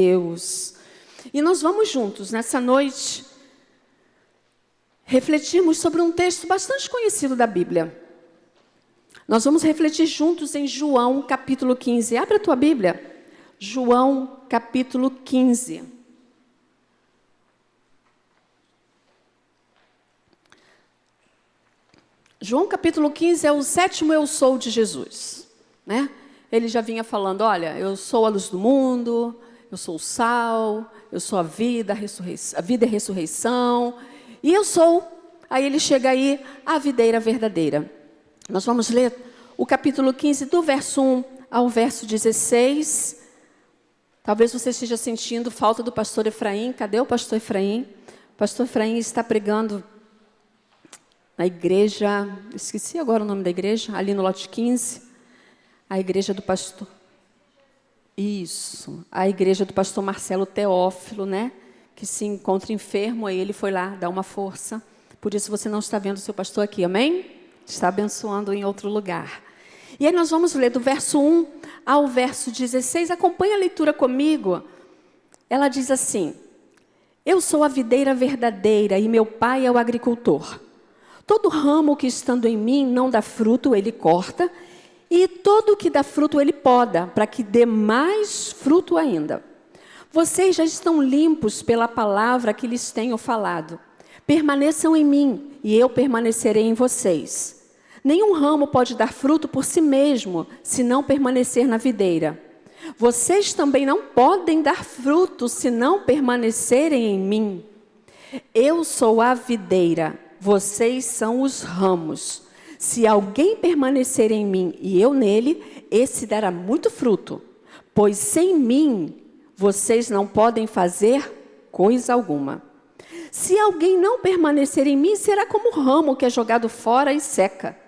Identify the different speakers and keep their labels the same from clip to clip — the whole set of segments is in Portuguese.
Speaker 1: Deus. E nós vamos juntos, nessa noite, refletirmos sobre um texto bastante conhecido da Bíblia. Nós vamos refletir juntos em João, capítulo 15. Abre a tua Bíblia. João, capítulo 15. João, capítulo 15, é o 7º eu sou de Jesus, né? Ele já vinha falando, olha, eu sou a luz do mundo, eu sou o sal, eu sou a vida e a ressurreição, e eu sou, aí ele chega aí, a videira verdadeira. Nós vamos ler o capítulo 15, do verso 1 ao verso 16. Talvez você esteja sentindo falta do pastor Efraim. Cadê o pastor Efraim? O pastor Efraim está pregando na igreja, esqueci agora o nome da igreja, ali no lote 15, a igreja do pastor... Isso, a igreja do pastor Marcelo Teófilo, né? Que se encontra enfermo, aí ele foi lá dar uma força. Por isso você não está vendo o seu pastor aqui, amém? Está abençoando em outro lugar. E aí nós vamos ler do verso 1 ao verso 16. Acompanhe a leitura comigo. Ela diz assim: eu sou a videira verdadeira e meu pai é o agricultor. Todo ramo que estando em mim não dá fruto, ele corta, e todo que dá fruto ele poda, para que dê mais fruto ainda. Vocês já estão limpos pela palavra que lhes tenho falado. Permaneçam em mim, e eu permanecerei em vocês. Nenhum ramo pode dar fruto por si mesmo, se não permanecer na videira. Vocês também não podem dar fruto, se não permanecerem em mim. Eu sou a videira, vocês são os ramos. Se alguém permanecer em mim e eu nele, esse dará muito fruto. Pois sem mim, vocês não podem fazer coisa alguma. Se alguém não permanecer em mim, será como o ramo que é jogado fora e seca.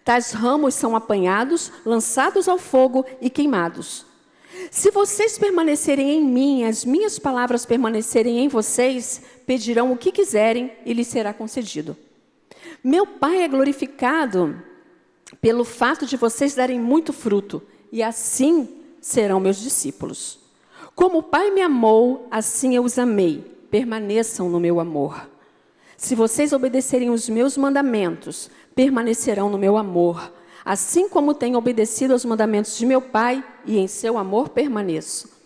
Speaker 1: Tais ramos são apanhados, lançados ao fogo e queimados. Se vocês permanecerem em mim, as minhas palavras permanecerem em vocês, pedirão o que quiserem e lhes será concedido. Meu Pai é glorificado pelo fato de vocês darem muito fruto, e assim serão meus discípulos. Como o Pai me amou, assim eu os amei. Permaneçam no meu amor. Se vocês obedecerem os meus mandamentos, permanecerão no meu amor. Assim como tenho obedecido aos mandamentos de meu Pai, e em seu amor permaneço.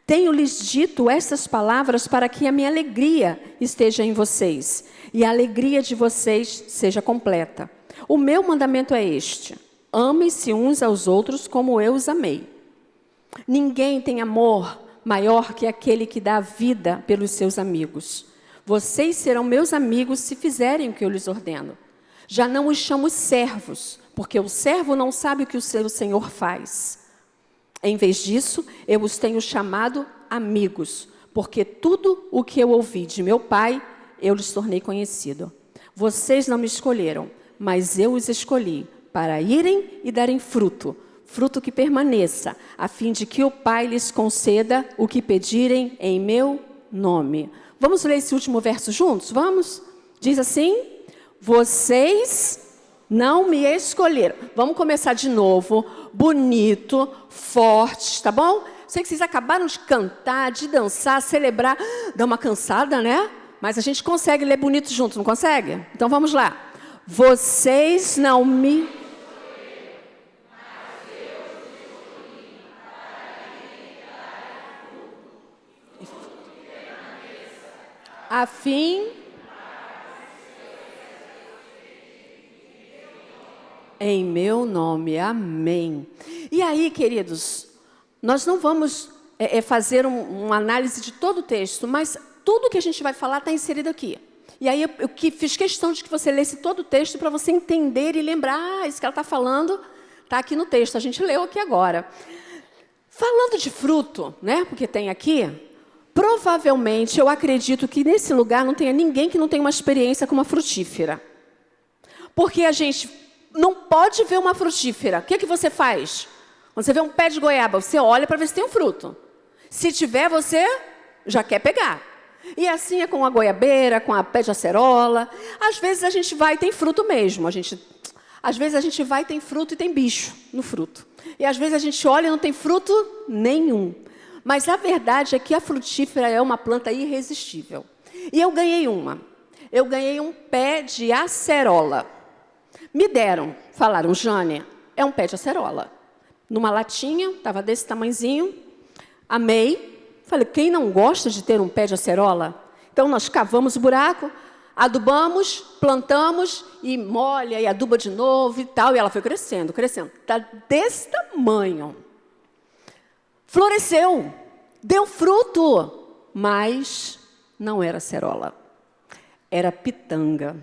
Speaker 1: Tenho-lhes dito estas palavras para que a minha alegria esteja em vocês, e a alegria de vocês seja completa. O meu mandamento é este: amem-se uns aos outros como eu os amei. Ninguém tem amor maior que aquele que dá a vida pelos seus amigos. Vocês serão meus amigos se fizerem o que eu lhes ordeno. Já não os chamo servos, porque o servo não sabe o que o seu senhor faz. Em vez disso, eu os tenho chamado amigos, porque tudo o que eu ouvi de meu Pai, eu lhes tornei conhecido. Vocês não me escolheram, mas eu os escolhi para irem e darem fruto, fruto que permaneça, a fim de que o Pai lhes conceda o que pedirem em meu nome. Vamos ler esse último verso juntos? Vamos? Diz assim: vocês não me escolheram. Vamos começar de novo, bonito, forte, tá bom? Sei que vocês acabaram de cantar, de dançar, celebrar, dá uma cansada, né? Mas a gente consegue ler bonito junto, não consegue? Então vamos lá. Vocês não me... a fim... em meu nome, amém. E aí, queridos, nós não vamos fazer uma análise de todo o texto, mas tudo que a gente vai falar está inserido aqui. E aí eu fiz questão de que você lesse todo o texto para você entender e lembrar, isso que ela está falando está aqui no texto, a gente leu aqui agora. Falando de fruto, né, porque tem aqui, provavelmente eu acredito que nesse lugar não tenha ninguém que não tenha uma experiência com uma frutífera. Porque a gente... não pode ver uma frutífera. O que você faz? Quando você vê um pé de goiaba, você olha para ver se tem um fruto. Se tiver, você já quer pegar. E assim é com a goiabeira, com a pé de acerola. Às vezes a gente vai e tem fruto mesmo. Às vezes a gente vai e tem fruto e tem bicho no fruto. E às vezes a gente olha e não tem fruto nenhum. Mas a verdade é que a frutífera é uma planta irresistível. E eu ganhei uma. Eu ganhei um pé de acerola. Me deram, falaram, Jane, é um pé de acerola. Numa latinha, estava desse tamanhozinho. Amei. Falei, quem não gosta de ter um pé de acerola? Então, nós cavamos o buraco, adubamos, plantamos, e molha, e aduba de novo e tal. E ela foi crescendo, crescendo. Está desse tamanho. Floresceu, deu fruto, mas não era acerola. Era pitanga.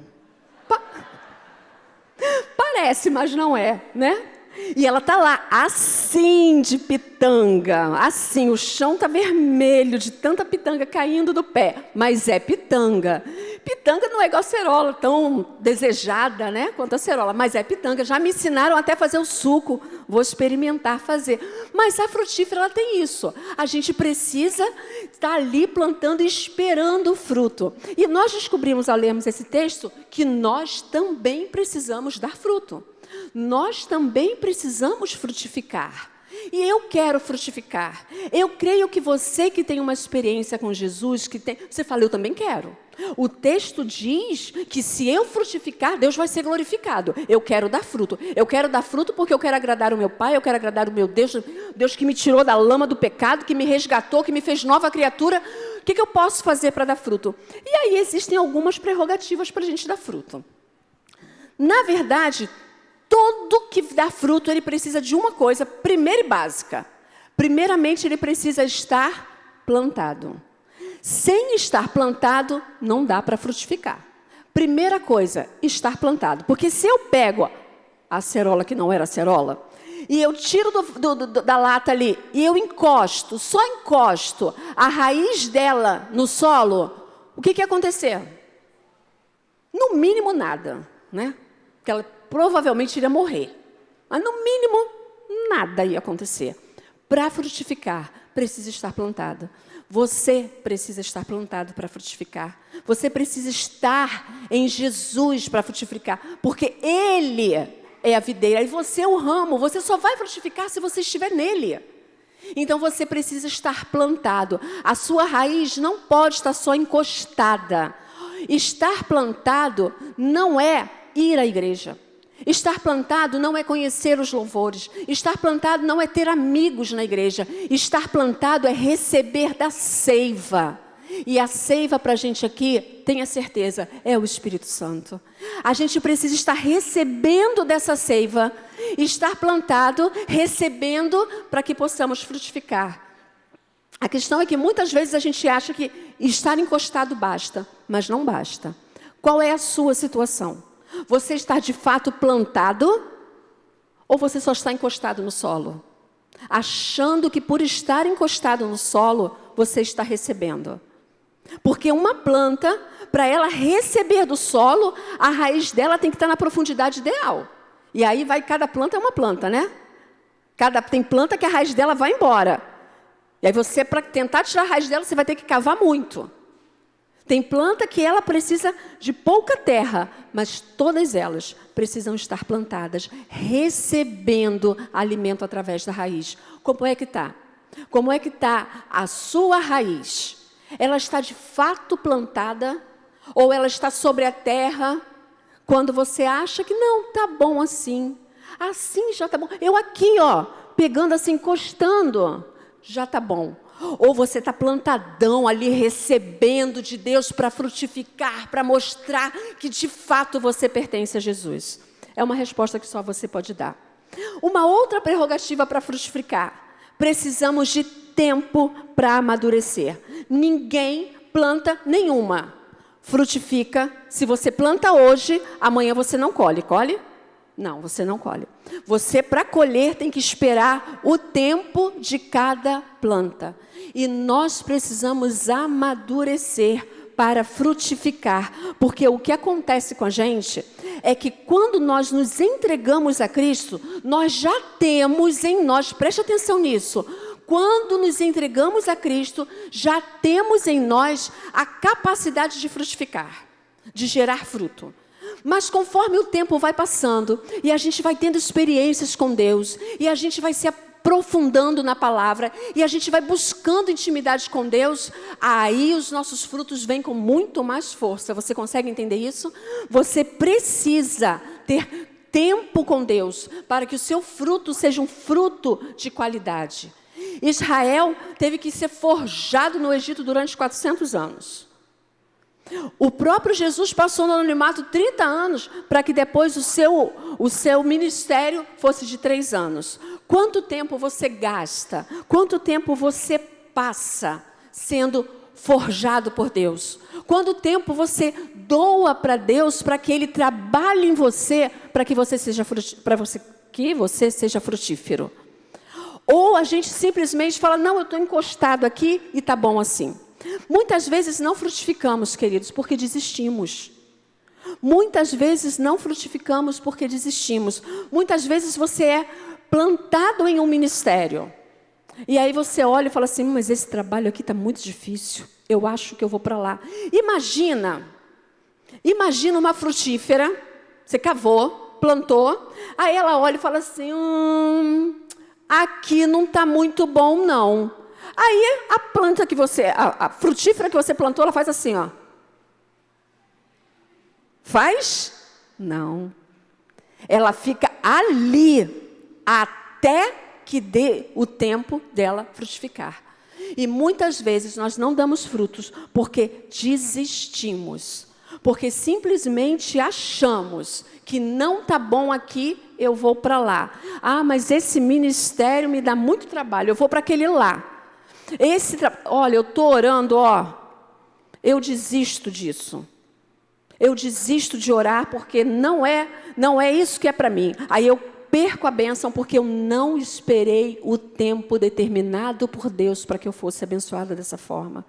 Speaker 1: Parece, mas não é, né? E ela está lá, assim de pitanga, assim, o chão está vermelho de tanta pitanga caindo do pé, mas é pitanga. Pitanga não é igual a acerola, tão desejada, né, quanto a acerola, mas é pitanga. Já me ensinaram até a fazer o suco, vou experimentar fazer. Mas a frutífera, ela tem isso. A gente precisa estar ali plantando e esperando o fruto. E nós descobrimos, ao lermos esse texto, que nós também precisamos dar fruto. Nós também precisamos frutificar. E eu quero frutificar. Eu creio que você que tem uma experiência com Jesus, você fala, eu também quero. O texto diz que se eu frutificar, Deus vai ser glorificado. Eu quero dar fruto. Eu quero dar fruto porque eu quero agradar o meu Pai, eu quero agradar o meu Deus, Deus que me tirou da lama do pecado, que me resgatou, que me fez nova criatura. O que eu posso fazer para dar fruto? E aí existem algumas prerrogativas para a gente dar fruto. Na verdade, todo que dá fruto, ele precisa de uma coisa, primeira e básica. Primeiramente, ele precisa estar plantado. Sem estar plantado, não dá para frutificar. Primeira coisa, estar plantado. Porque se eu pego a acerola, que não era acerola, e eu tiro da lata ali, e eu encosto, só encosto a raiz dela no solo, o que ia acontecer? No mínimo, nada, né? Porque ela provavelmente iria morrer. Mas, no mínimo, nada ia acontecer. Para frutificar, precisa estar plantado. Você precisa estar plantado para frutificar. Você precisa estar em Jesus para frutificar. Porque Ele é a videira e você é o ramo. Você só vai frutificar se você estiver nele. Então, você precisa estar plantado. A sua raiz não pode estar só encostada. Estar plantado não é ir à igreja. Estar plantado não é conhecer os louvores. Estar plantado não é ter amigos na igreja. Estar plantado é receber da seiva. E a seiva para a gente aqui, tenha certeza, é o Espírito Santo. A gente precisa estar recebendo dessa seiva, estar plantado, recebendo para que possamos frutificar. A questão é que muitas vezes a gente acha que estar encostado basta, mas não basta. Qual é a sua situação? Você está de fato plantado ou você só está encostado no solo? Achando que por estar encostado no solo, você está recebendo. Porque uma planta, para ela receber do solo, a raiz dela tem que estar na profundidade ideal. E aí cada planta é uma planta, né? Tem planta que a raiz dela vai embora. E aí você, para tentar tirar a raiz dela, você vai ter que cavar muito. Tem planta que ela precisa de pouca terra, mas todas elas precisam estar plantadas, recebendo alimento através da raiz. Como é que está? Como é que está a sua raiz? Ela está de fato plantada ou ela está sobre a terra quando você acha que não, está bom assim. Assim já está bom. Eu aqui, pegando assim, encostando, já está bom. Ou você está plantadão ali, recebendo de Deus para frutificar, para mostrar que de fato você pertence a Jesus. É uma resposta que só você pode dar. Uma outra prerrogativa para frutificar. Precisamos de tempo para amadurecer. Ninguém planta nenhuma. Frutifica. Se você planta hoje, amanhã você não colhe. Colhe? Não, você não colhe. Você, para colher, tem que esperar o tempo de cada planta. E nós precisamos amadurecer para frutificar. Porque o que acontece com a gente é que quando nós nos entregamos a Cristo, nós já temos em nós, preste atenção nisso, quando nos entregamos a Cristo, já temos em nós a capacidade de frutificar, de gerar fruto. Mas conforme o tempo vai passando, e a gente vai tendo experiências com Deus, e a gente vai se aprofundando na palavra e a gente vai buscando intimidade com Deus, aí os nossos frutos vêm com muito mais força. Você consegue entender isso? Você precisa ter tempo com Deus para que o seu fruto seja um fruto de qualidade. Israel teve que ser forjado no Egito durante 400 anos. O próprio Jesus passou no anonimato 30 anos para que depois o seu ministério fosse de 3 anos. Quanto tempo você gasta? Quanto tempo você passa sendo forjado por Deus? Quanto tempo você doa para Deus para que Ele trabalhe em você, para que você seja frutífero? Ou a gente simplesmente fala, não, eu estou encostado aqui e está bom assim. Muitas vezes não frutificamos, queridos, porque desistimos. Muitas vezes não frutificamos porque desistimos. Muitas vezes você é plantado em um ministério. E aí você olha e fala assim, mas esse trabalho aqui está muito difícil. Eu acho que eu vou para lá. Imagina uma frutífera, você cavou, plantou, aí ela olha e fala assim, aqui não está muito bom não. Aí a planta que a frutífera que você plantou, ela faz assim, ó. Faz? Não. Ela fica ali até que dê o tempo dela frutificar. E muitas vezes nós não damos frutos porque desistimos. Porque simplesmente achamos que não está bom aqui, eu vou para lá. Ah, mas esse ministério me dá muito trabalho, eu vou para aquele lá. Olha, eu estou orando, eu desisto disso. Eu desisto de orar porque não é isso que é para mim. Aí eu perco a bênção porque eu não esperei o tempo determinado por Deus para que eu fosse abençoada dessa forma.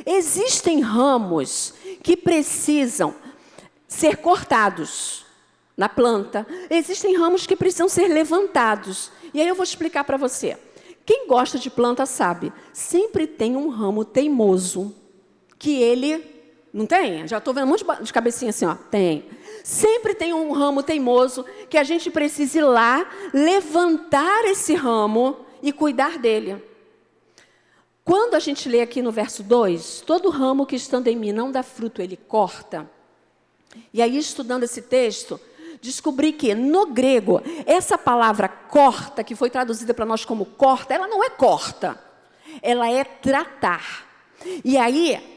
Speaker 1: Existem ramos que precisam ser cortados na planta. Existem ramos que precisam ser levantados. E aí eu vou explicar para você. Quem gosta de planta sabe, sempre tem um ramo teimoso que ele... Não tem? Já estou vendo um monte de cabecinha assim, ó. Tem. Sempre tem um ramo teimoso que a gente precisa ir lá, levantar esse ramo e cuidar dele. Quando a gente lê aqui no verso 2, todo ramo que estando em mim não dá fruto, ele corta. E aí, estudando esse texto, descobri que, no grego, essa palavra corta, que foi traduzida para nós como corta, ela não é corta, ela é tratar. E aí,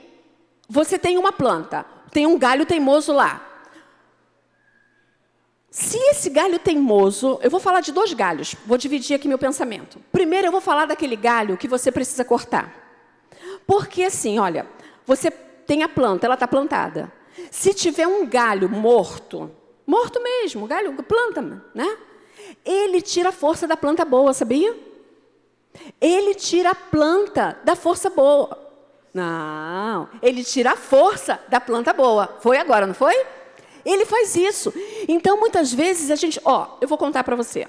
Speaker 1: você tem uma planta, tem um galho teimoso lá. Se esse galho teimoso, eu vou falar de 2 galhos, vou dividir aqui meu pensamento. Primeiro eu vou falar daquele galho que você precisa cortar. Porque assim, olha, você tem a planta, ela está plantada. Se tiver um galho morto mesmo, galho, planta, né? Ele tira a força da planta boa, sabia? Ele tira a planta da força boa. Não, ele tira a força da planta boa. Foi agora, não foi? Ele faz isso. Então, muitas vezes, a gente... eu vou contar para você.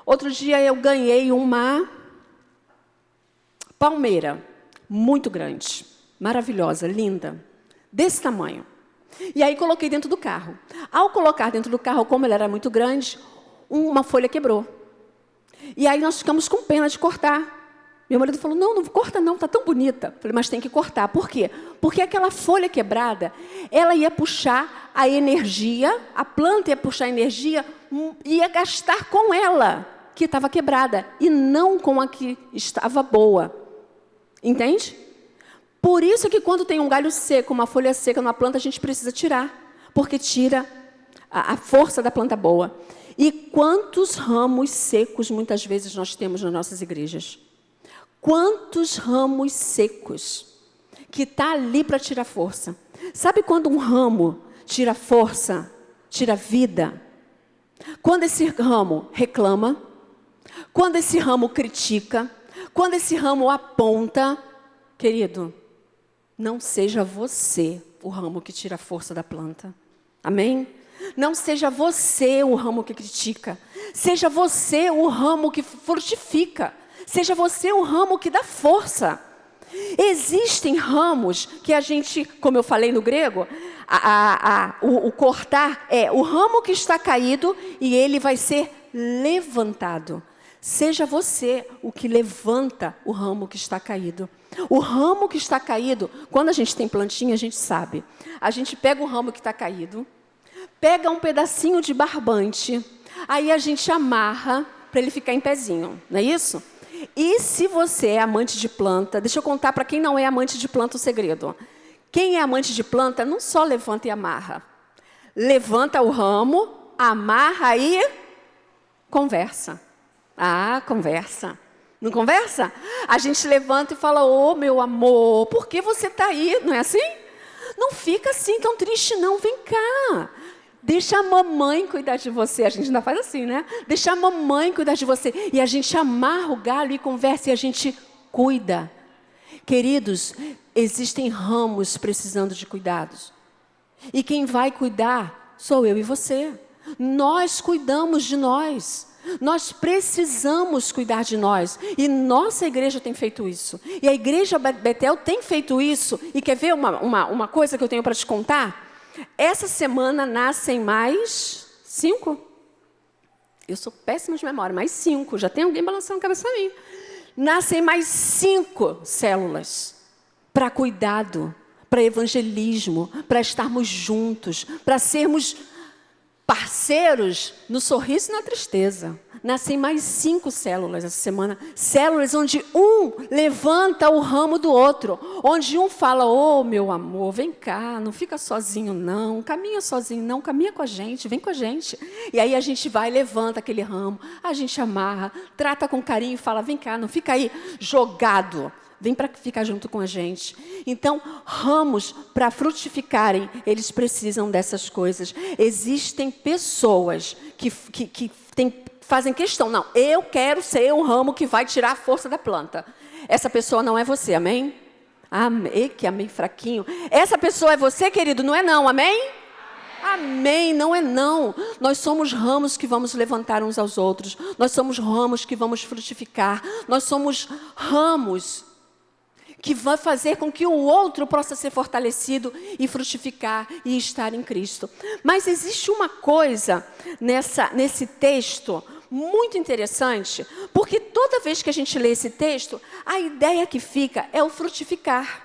Speaker 1: Outro dia eu ganhei uma palmeira muito grande, maravilhosa, linda, desse tamanho. E aí coloquei dentro do carro. Ao colocar dentro do carro, como ela era muito grande, uma folha quebrou. E aí nós ficamos com pena de cortar. Meu marido falou, não corta não, está tão bonita. Eu falei, mas tem que cortar. Por quê? Porque aquela folha quebrada, ela ia puxar a energia, a planta ia puxar a energia, ia gastar com ela, que estava quebrada, e não com a que estava boa. Entende? Por isso que quando tem um galho seco, uma folha seca numa planta, a gente precisa tirar. Porque tira a força da planta boa. E quantos ramos secos, muitas vezes, nós temos nas nossas igrejas? Quantos ramos secos que está ali para tirar força? Sabe quando um ramo tira força, tira vida? Quando esse ramo reclama, quando esse ramo critica, quando esse ramo aponta, querido, não seja você o ramo que tira a força da planta. Amém? Não seja você o ramo que critica. Seja você o ramo que frutifica. Seja você o ramo que dá força. Existem ramos que a gente, como eu falei no grego, o cortar é o ramo que está caído e ele vai ser levantado. Seja você o que levanta o ramo que está caído. O ramo que está caído, quando a gente tem plantinha, a gente sabe. A gente pega o ramo que está caído, pega um pedacinho de barbante, aí a gente amarra para ele ficar em pezinho, não é isso? E se você é amante de planta, deixa eu contar para quem não é amante de planta o segredo. Quem é amante de planta, não só levanta e amarra. Levanta o ramo, amarra e conversa. Ah, conversa. Não conversa? A gente levanta e fala, ô meu amor, por que você está aí? Não é assim? Não fica assim tão triste não, vem cá. Deixa a mamãe cuidar de você. A gente ainda faz assim, né? Deixa a mamãe cuidar de você. E a gente amarra o galho e conversa e a gente cuida. Queridos, existem ramos precisando de cuidados. E quem vai cuidar sou eu e você. Nós cuidamos de nós. Nós precisamos cuidar de nós. E nossa igreja tem feito isso. E a igreja Betel tem feito isso. E quer ver uma coisa que eu tenho para te contar? Essa semana nascem mais 5. Eu sou péssima de memória, mais 5. Já tem alguém balançando a cabeça para mim. Nascem mais 5 células para cuidado, para evangelismo, para estarmos juntos, para sermos parceiros no sorriso e na tristeza. Nascem mais 5 células essa semana. Células onde um levanta o ramo do outro. Onde um fala, ô meu amor, vem cá, não fica sozinho não. Caminha sozinho não, caminha com a gente, vem com a gente. E aí a gente vai, levanta aquele ramo, a gente amarra, trata com carinho e fala, vem cá, não fica aí jogado. Vem para ficar junto com a gente. Então, ramos, para frutificarem, eles precisam dessas coisas. Existem pessoas que fazem questão. Não, eu quero ser um ramo que vai tirar a força da planta. Essa pessoa não é você, amém? Amém, que amém fraquinho. Essa pessoa é você, querido, não é não, amém? Amém, não é não. Nós somos ramos que vamos levantar uns aos outros. Nós somos ramos que vamos frutificar. Nós somos ramos que vai fazer com que o outro possa ser fortalecido e frutificar e estar em Cristo. Mas existe uma coisa nesse texto muito interessante, porque toda vez que a gente lê esse texto, a ideia que fica é o frutificar.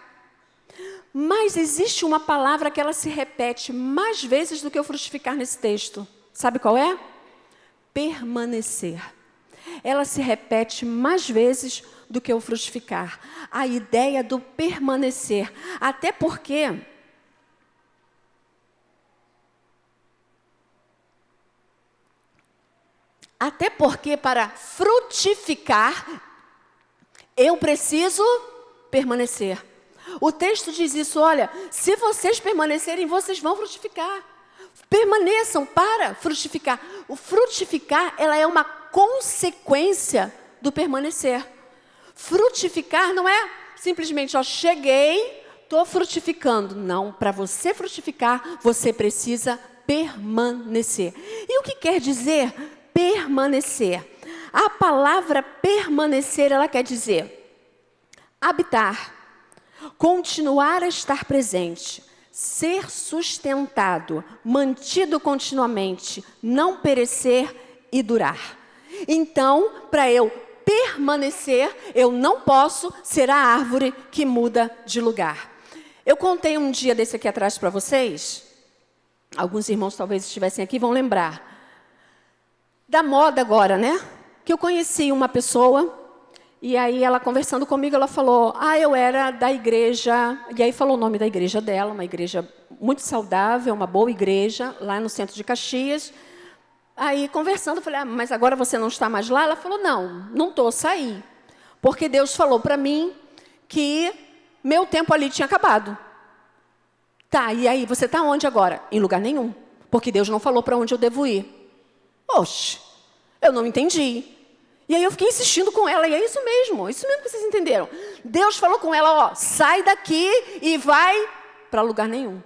Speaker 1: Mas existe uma palavra que ela se repete mais vezes do que o frutificar nesse texto. Sabe qual é? Permanecer. Ela se repete mais vezes do que o frutificar. A ideia do permanecer. Até porque para frutificar, eu preciso permanecer. O texto diz isso, olha, se vocês permanecerem, vocês vão frutificar. Permaneçam para frutificar. O frutificar, ela é uma consequência do permanecer. Frutificar não é simplesmente, cheguei, estou frutificando. Não, para você frutificar, você precisa permanecer. E o que quer dizer permanecer? A palavra permanecer, ela quer dizer habitar, continuar a estar presente, ser sustentado, mantido continuamente, não perecer e durar. Então, para eu permanecer, eu não posso ser a árvore que muda de lugar. Eu contei um dia desse aqui atrás para vocês, alguns irmãos talvez estivessem aqui, vão lembrar, da moda agora, né? Que eu conheci uma pessoa, e aí ela conversando comigo, ela falou, eu era da igreja, e aí falou o nome da igreja dela, uma igreja muito saudável, uma boa igreja, lá no centro de Caxias. Aí, conversando, eu falei, mas agora você não está mais lá? Ela falou, não estou, saí. Porque Deus falou para mim que meu tempo ali tinha acabado. Tá, e aí, você está onde agora? Em lugar nenhum. Porque Deus não falou para onde eu devo ir. Oxe, eu não entendi. E aí eu fiquei insistindo com ela, e é isso mesmo que vocês entenderam. Deus falou com ela, sai daqui e vai para lugar nenhum.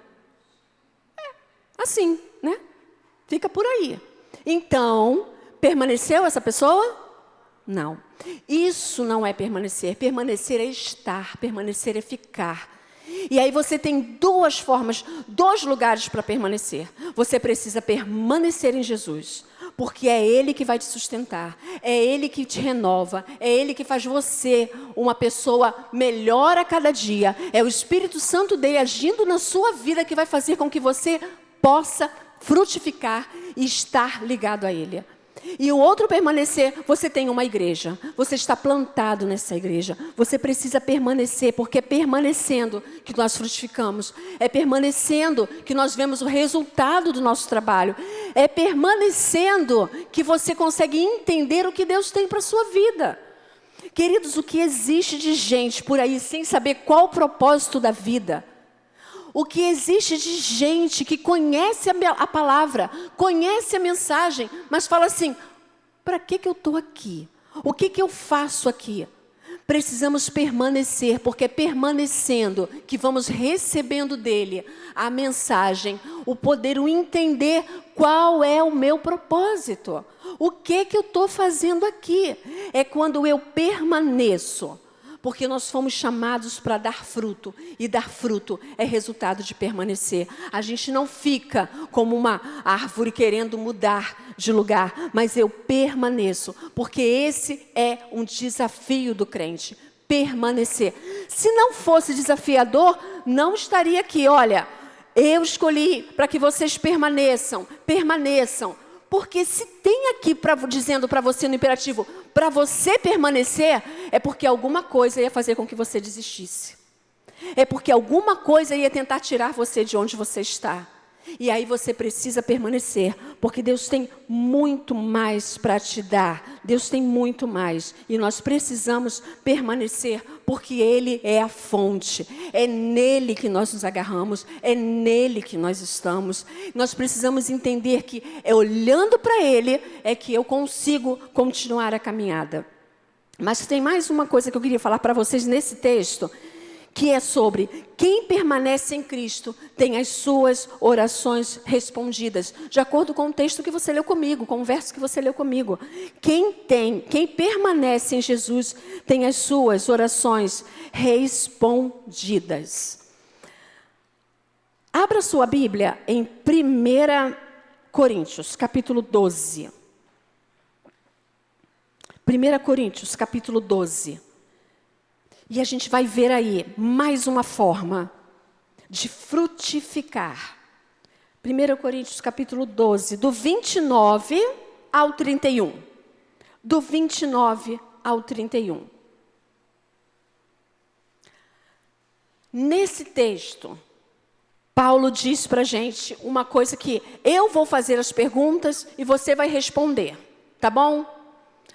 Speaker 1: Assim, né? Fica por aí. Então, permaneceu essa pessoa? Não. Isso não é permanecer. Permanecer é estar, permanecer é ficar. E aí você tem 2 formas, 2 lugares para permanecer. Você precisa permanecer em Jesus. Porque é Ele que vai te sustentar, é Ele que te renova, é Ele que faz você uma pessoa melhor a cada dia. É o Espírito Santo dele agindo na sua vida que vai fazer com que você possa frutificar e estar ligado a Ele. E o outro permanecer, você tem uma igreja, você está plantado nessa igreja, você precisa permanecer, porque é permanecendo que nós frutificamos, é permanecendo que nós vemos o resultado do nosso trabalho, é permanecendo que você consegue entender o que Deus tem para a sua vida. Queridos, o que existe de gente por aí sem saber qual o propósito da vida, o que existe de gente que conhece a palavra, conhece a mensagem, mas fala assim, para que eu estou aqui? O que eu faço aqui? Precisamos permanecer, porque é permanecendo que vamos recebendo dele a mensagem, o poder, o entender qual é o meu propósito. O que eu estou fazendo aqui? É quando eu permaneço. Porque nós fomos chamados para dar fruto, e dar fruto é resultado de permanecer. A gente não fica como uma árvore querendo mudar de lugar, mas eu permaneço, porque esse é um desafio do crente, permanecer. Se não fosse desafiador, não estaria aqui. Olha, eu escolhi para que vocês permaneçam, porque se tem aqui dizendo para você no imperativo, para você permanecer, é porque alguma coisa ia fazer com que você desistisse. É porque alguma coisa ia tentar tirar você de onde você está. E aí você precisa permanecer, porque Deus tem muito mais para te dar. Deus tem muito mais. E nós precisamos permanecer, porque Ele é a fonte. É nele que nós nos agarramos, é nele que nós estamos. Nós precisamos entender que é olhando para Ele é que eu consigo continuar a caminhada. Mas tem mais uma coisa que eu queria falar para vocês nesse texto, que é sobre quem permanece em Cristo tem as suas orações respondidas, de acordo com o texto que você leu comigo, com o verso que você leu comigo. Quem permanece em Jesus tem as suas orações respondidas. Abra sua Bíblia em 1 Coríntios, capítulo 12. 1 Coríntios, capítulo 12. E a gente vai ver aí mais uma forma de frutificar. 1 Coríntios capítulo 12, do 29 ao 31. Do 29 ao 31. Nesse texto, Paulo diz para a gente uma coisa que eu vou fazer as perguntas e você vai responder. Tá bom?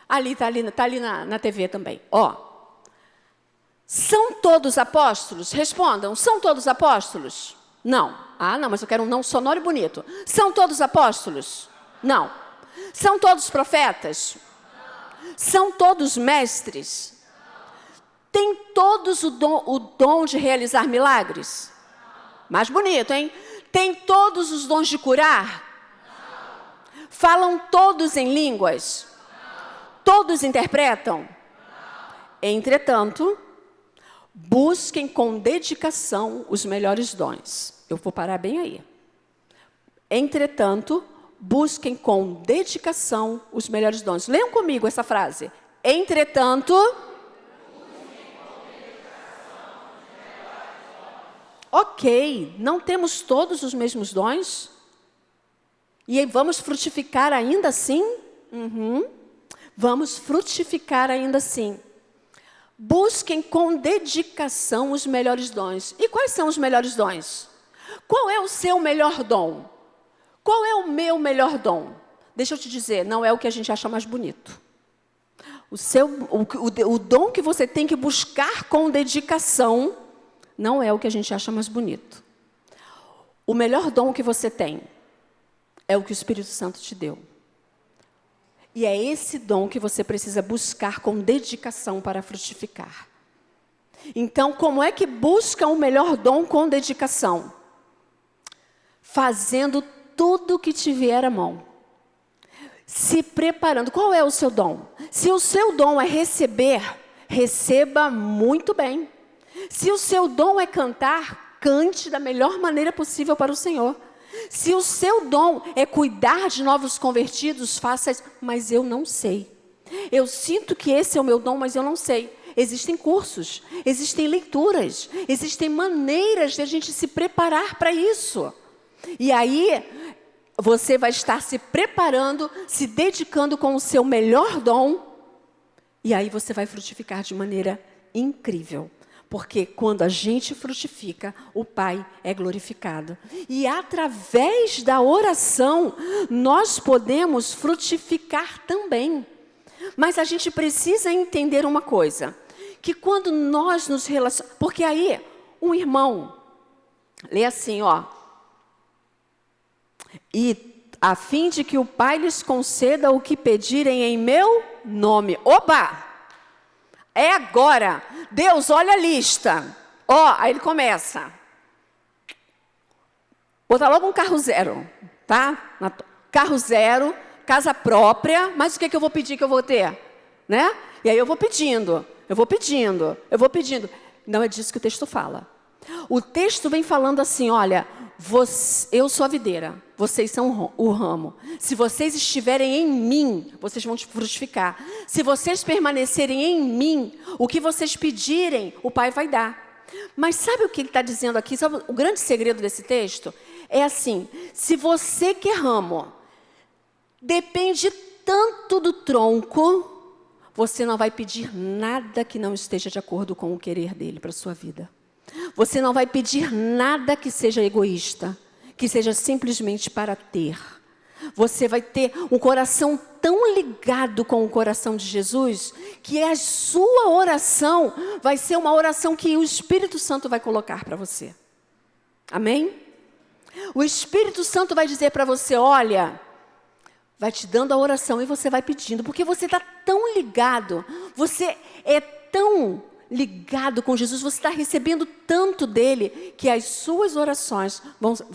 Speaker 1: Tá ali na TV também. Ó. São todos apóstolos? Respondam, são todos apóstolos? Não. Ah, não, mas eu quero um não sonoro e bonito. São todos apóstolos? Não. São todos profetas? Não. São todos mestres? Não. Tem todos o dom de realizar milagres? Não. Mais bonito, hein? Tem todos os dons de curar? Não. Falam todos em línguas? Não. Todos interpretam? Não. Entretanto, busquem com dedicação os melhores dons. Eu vou parar bem aí. Entretanto, busquem com dedicação os melhores dons. Leiam comigo essa frase. Entretanto, busquem com dedicação os melhores dons. Ok, não temos todos os mesmos dons? E vamos frutificar ainda assim? Vamos frutificar ainda assim. Busquem com dedicação os melhores dons. E quais são os melhores dons? Qual é o seu melhor dom? Qual é o meu melhor dom? Deixa eu te dizer, não é o que a gente acha mais bonito. O dom que você tem que buscar com dedicação não é o que a gente acha mais bonito. O melhor dom que você tem é o que o Espírito Santo te deu. E é esse dom que você precisa buscar com dedicação para frutificar. Então, como é que busca o melhor dom com dedicação? Fazendo tudo o que te vier à mão. Se preparando. Qual é o seu dom? Se o seu dom é receber, receba muito bem. Se o seu dom é cantar, cante da melhor maneira possível para o Senhor. Se o seu dom é cuidar de novos convertidos, faça isso. Mas eu não sei. Eu sinto que esse é o meu dom, mas eu não sei. Existem cursos, existem leituras, existem maneiras de a gente se preparar para isso. E aí, você vai estar se preparando, se dedicando com o seu melhor dom. E aí você vai frutificar de maneira incrível. Porque quando a gente frutifica, o Pai é glorificado. E através da oração, nós podemos frutificar também. Mas a gente precisa entender uma coisa. Que quando nós nos relacionamos... Porque aí, um irmão, lê assim, ó. E a fim de que o Pai lhes conceda o que pedirem em meu nome. Opa! É agora. Deus, olha a lista. Ó, aí ele começa. Botar logo um carro zero, tá? Carro zero, casa própria. Mas o que eu vou pedir que eu vou ter? Né? E aí eu vou pedindo, eu vou pedindo, eu vou pedindo. Não é disso que o texto fala. O texto vem falando assim, olha, eu sou a videira, vocês são o ramo. Se vocês estiverem em mim, vocês vão frutificar. Se vocês permanecerem em mim, o que vocês pedirem, o Pai vai dar. Mas sabe o que ele está dizendo aqui? Sabe o grande segredo desse texto? É assim, se você que é ramo, depende tanto do tronco, você não vai pedir nada que não esteja de acordo com o querer dele para a sua vida. Você não vai pedir nada que seja egoísta, que seja simplesmente para ter. Você vai ter um coração tão ligado com o coração de Jesus, que a sua oração vai ser uma oração que o Espírito Santo vai colocar para você. Amém? O Espírito Santo vai dizer para você, olha, vai te dando a oração e você vai pedindo, porque você está tão ligado, você é tão ligado com Jesus, você está recebendo tanto dele, que as suas orações,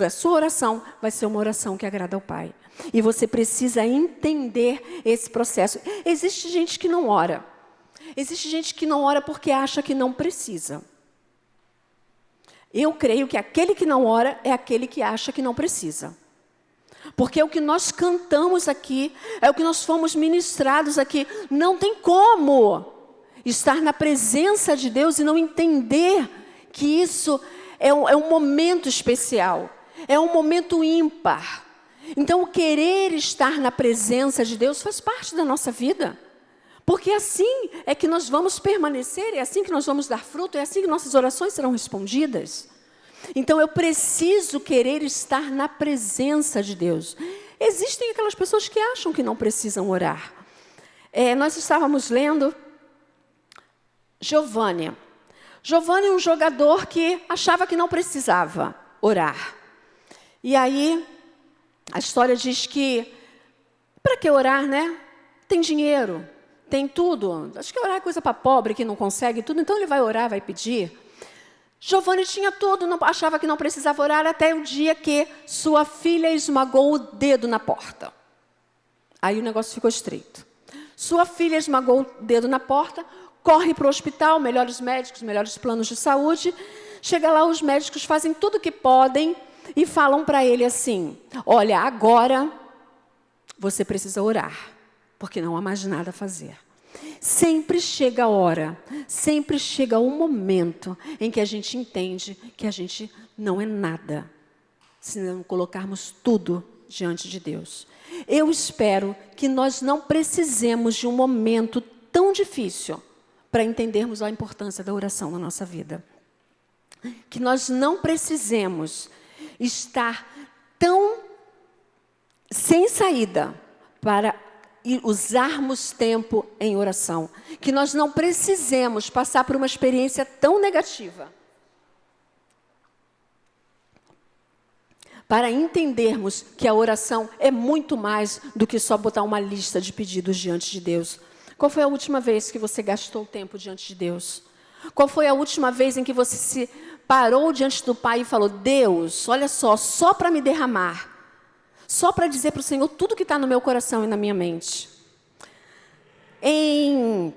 Speaker 1: a sua oração vai ser uma oração que agrada ao Pai. E você precisa entender esse processo. Existe gente que não ora. Existe gente que não ora porque acha que não precisa. Eu creio que aquele que não ora é aquele que acha que não precisa. Porque é o que nós cantamos aqui, é o que nós fomos ministrados aqui. Não tem como estar na presença de Deus e não entender que isso é um momento especial, é um momento ímpar. Então, o querer estar na presença de Deus faz parte da nossa vida. Porque assim é que nós vamos permanecer, é assim que nós vamos dar fruto, é assim que nossas orações serão respondidas. Então, eu preciso querer estar na presença de Deus. Existem aquelas pessoas que acham que não precisam orar. Nós estávamos lendo Giovanni. Giovanni é um jogador que achava que não precisava orar. E aí, a história diz que, para que orar, né? Tem dinheiro, tem tudo. Acho que orar é coisa para pobre, que não consegue tudo. Então, ele vai orar, vai pedir. Giovanni tinha tudo, achava que não precisava orar, até o dia que sua filha esmagou o dedo na porta. Aí o negócio ficou estreito. Sua filha esmagou o dedo na porta, corre para o hospital, melhores médicos, melhores planos de saúde. Chega lá, os médicos fazem tudo o que podem e falam para ele assim, olha, agora você precisa orar, porque não há mais nada a fazer. Sempre chega a hora, sempre chega o momento em que a gente entende que a gente não é nada, se não colocarmos tudo diante de Deus. Eu espero que nós não precisemos de um momento tão difícil para entendermos a importância da oração na nossa vida. Que nós não precisemos estar tão sem saída para usarmos tempo em oração. Que nós não precisemos passar por uma experiência tão negativa para entendermos que a oração é muito mais do que só botar uma lista de pedidos diante de Deus. Qual foi a última vez que você gastou tempo diante de Deus? Qual foi a última vez em que você se parou diante do Pai e falou, Deus, olha só para me derramar, só para dizer para o Senhor tudo que está no meu coração e na minha mente. Em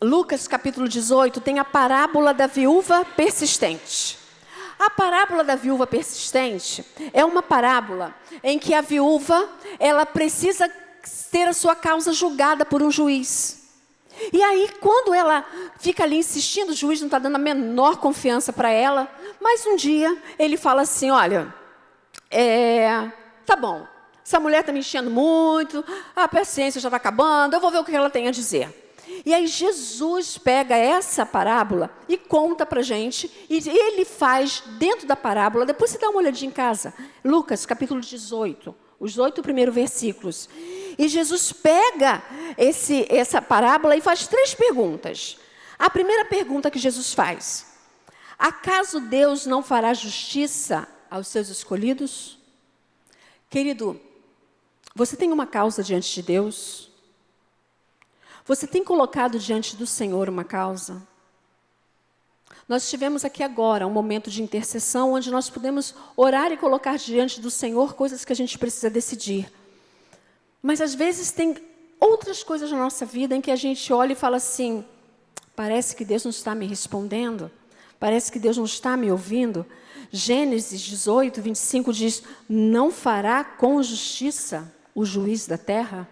Speaker 1: Lucas capítulo 18, tem a parábola da viúva persistente. A parábola da viúva persistente é uma parábola em que a viúva, ela precisa ter a sua causa julgada por um juiz. E aí, quando ela fica ali insistindo, o juiz não está dando a menor confiança para ela, mas um dia ele fala assim, olha, tá bom, essa mulher está me enchendo muito, a paciência já está acabando, eu vou ver o que ela tem a dizer. E aí Jesus pega essa parábola e conta para a gente, e ele faz dentro da parábola, depois você dá uma olhadinha em casa, Lucas capítulo 18, os 8 primeiros versículos. E Jesus pega essa parábola e faz 3 perguntas. A primeira pergunta que Jesus faz: acaso Deus não fará justiça aos seus escolhidos? Querido, você tem uma causa diante de Deus? Você tem colocado diante do Senhor uma causa? Nós tivemos aqui agora um momento de intercessão, onde nós podemos orar e colocar diante do Senhor coisas que a gente precisa decidir. Mas às vezes tem outras coisas na nossa vida em que a gente olha e fala assim, parece que Deus não está me respondendo, parece que Deus não está me ouvindo. Gênesis 18, 25 diz, não fará com justiça o juiz da terra?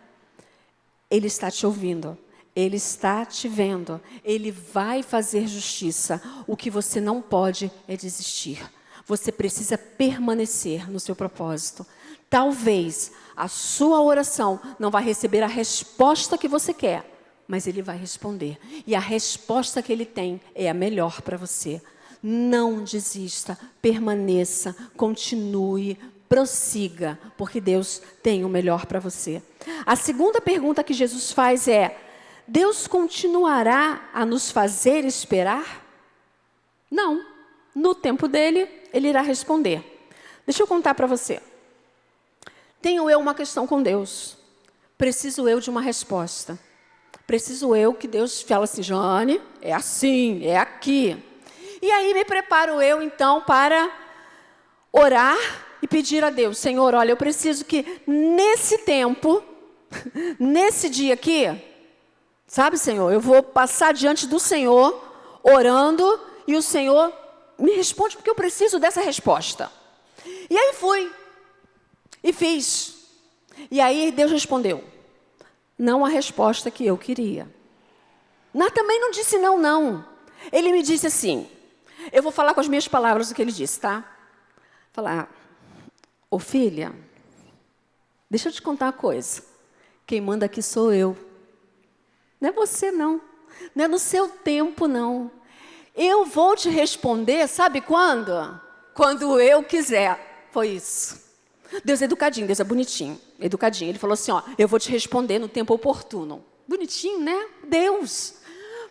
Speaker 1: Ele está te ouvindo, Ele está te vendo, Ele vai fazer justiça. O que você não pode é desistir. Você precisa permanecer no seu propósito. Talvez a sua oração não vai receber a resposta que você quer, mas Ele vai responder. E a resposta que Ele tem é a melhor para você. Não desista, permaneça, continue, prossiga, porque Deus tem o melhor para você. A segunda pergunta que Jesus faz é, Deus continuará a nos fazer esperar? Não. No tempo dele, Ele irá responder. Deixa eu contar para você. Tenho eu uma questão com Deus. Preciso eu de uma resposta. Preciso eu que Deus fale assim, Jane, é assim, é aqui. E aí me preparo eu então para orar e pedir a Deus, Senhor, olha, eu preciso que nesse tempo, nesse dia aqui, sabe, Senhor, eu vou passar diante do Senhor, orando, e o Senhor me responde, porque eu preciso dessa resposta. E aí fui, e fiz. E aí Deus respondeu, não a resposta que eu queria. Mas também não disse não. Ele me disse assim, eu vou falar com as minhas palavras o que ele disse, tá? Falar, ô filha, deixa eu te contar uma coisa. Quem manda aqui sou eu. Não é você, não. Não é no seu tempo, não. Eu vou te responder, sabe quando? Quando eu quiser. Foi isso. Deus é educadinho, Deus é bonitinho. Educadinho. Ele falou assim, ó, eu vou te responder no tempo oportuno. Bonitinho, né? Deus.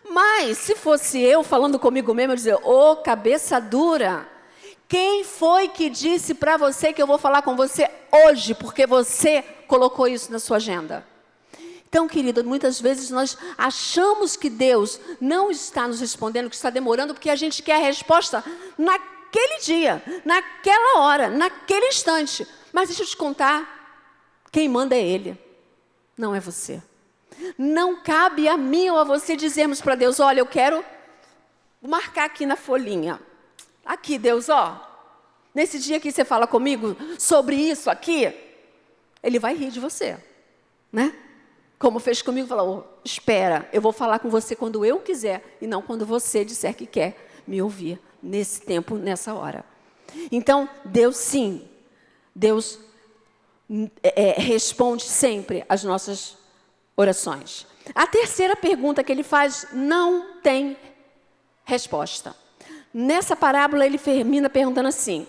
Speaker 1: Mas, se fosse eu falando comigo mesmo, eu dizer, ô, cabeça dura, quem foi que disse para você que eu vou falar com você hoje, porque você colocou isso na sua agenda? Então, querido, muitas vezes nós achamos que Deus não está nos respondendo, que está demorando, porque a gente quer a resposta naquele dia, naquela hora, naquele instante. Mas deixa eu te contar, quem manda é Ele, não é você. Não cabe a mim ou a você dizermos para Deus, olha, eu quero marcar aqui na folhinha. Aqui, Deus, ó, nesse dia que você fala comigo sobre isso aqui, Ele vai rir de você, né? Como fez comigo, falou, oh, espera, eu vou falar com você quando eu quiser, e não quando você disser que quer me ouvir, nesse tempo, nessa hora. Então, Deus sim, Deus responde sempre às nossas orações. A terceira pergunta que Ele faz não tem resposta. Nessa parábola, Ele termina perguntando assim,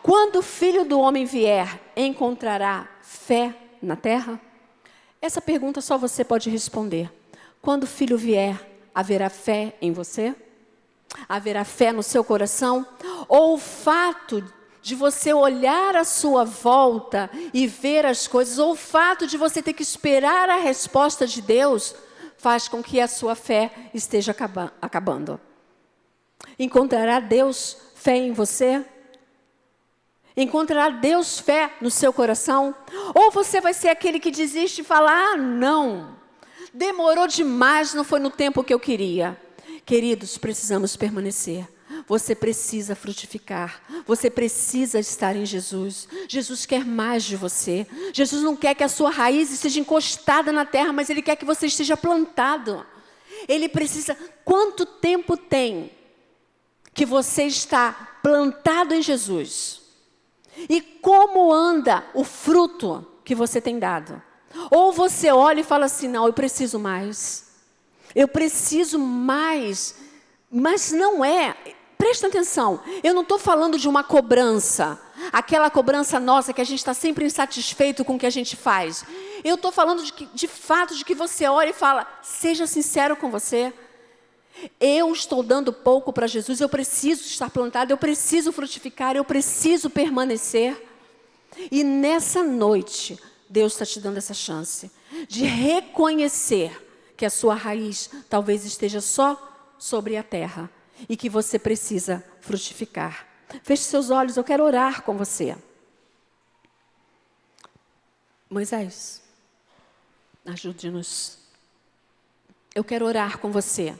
Speaker 1: quando o Filho do Homem vier, encontrará fé na terra? Essa pergunta só você pode responder. Quando o Filho vier, haverá fé em você? Haverá fé no seu coração? Ou o fato de você olhar à sua volta e ver as coisas, ou o fato de você ter que esperar a resposta de Deus, faz com que a sua fé esteja acabando? Encontrará Deus fé em você? Encontrará Deus fé no seu coração? Ou você vai ser aquele que desiste e fala, não, demorou demais, não foi no tempo que eu queria. Queridos, precisamos permanecer. Você precisa frutificar. Você precisa estar em Jesus. Jesus quer mais de você. Jesus não quer que a sua raiz esteja encostada na terra, mas Ele quer que você esteja plantado. Ele precisa... Quanto tempo tem que você está plantado em Jesus? E como anda o fruto que você tem dado? Ou você olha e fala assim, não, eu preciso mais. Eu preciso mais. Mas não é... Presta atenção, eu não estou falando de uma cobrança, aquela cobrança nossa que a gente está sempre insatisfeito com o que a gente faz. Eu estou falando de fato de que você olha e fala, seja sincero com você. Eu estou dando pouco para Jesus, eu preciso estar plantado, eu preciso frutificar, eu preciso permanecer. E nessa noite, Deus está te dando essa chance de reconhecer que a sua raiz talvez esteja só sobre a terra. E que você precisa frutificar. Feche seus olhos, eu quero orar com você. Moisés, ajude-nos. Eu quero orar com você.